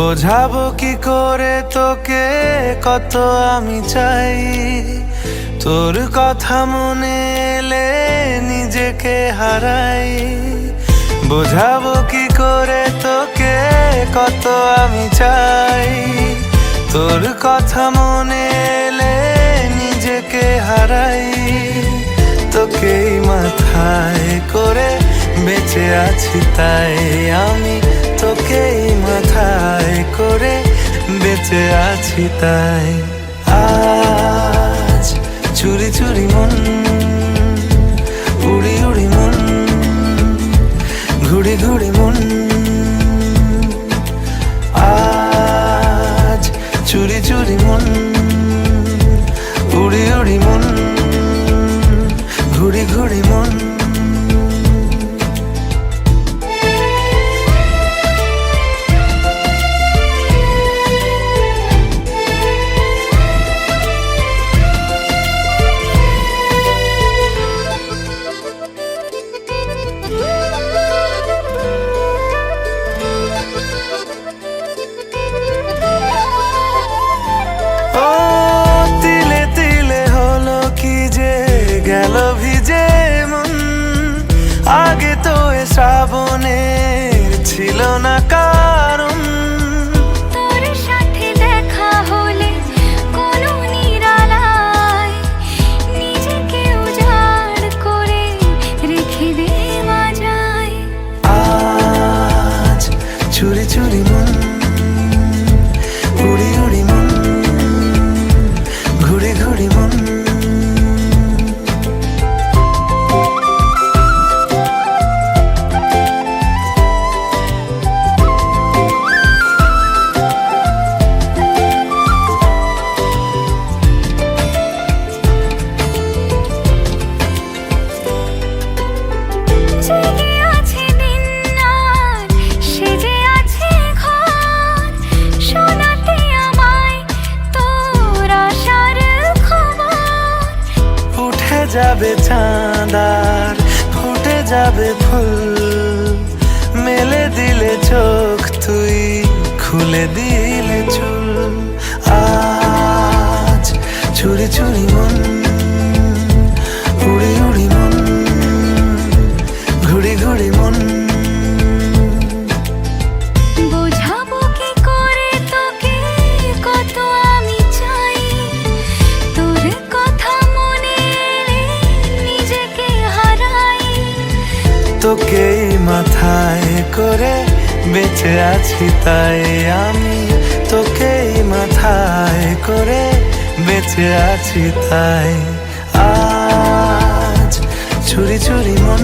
বোঝাবো কি করে তোকে কত আমি চাই, তোর কথা মনে এলে নিজেকে হারাই। বোঝাবো কি করে তোকে কত আমি চাই, তোর কথা মনে এলে নিজেকে হারাই। তোকেই মাথায় করে বেঁচে আছি তাই আমি, তোকেই মাথায় করে বেঁচে আছি তাই। আজ চুরি চুরি মন, উড়ি উড়ি মন, ঘুড়ি ঘুড়ি মন। আজ চুরি চুরি মন, উড়ি উড়ি মন, ঘুড়ি ঘুড়ি মন। গেল ভিজে মন, আগে তো এ শ্রাবণের ছিল না কারণ। তোর সাথে দেখা হলে কোনো নিরালায় নিজেকে উজাড় করে রেখে দেওয়া যায়। আজ চুরি চুরি মন, উড়ি উড়ি মন, ঘুড়ি ঘুড়ি মন। যাবে চাঁদার ফুটে যাবে ফুল, মেলে দিলে চোখ তুই খুলে দিলে চুল। আজ চুরি চুরি মন, উড়ি উড়ি মন, ঘুড়ি ঘুড়ি মন। বোঝাবো কি করে তোকে কত আমি চাই, তোর কথা মনে এলে নিজেকে হারাই। তোকেই মাথায় করে বেঁচে আছি তাই আমি, তোকেই মাথায় করে বেঁচে আছি তাই। আজ চুরি চুরি মন।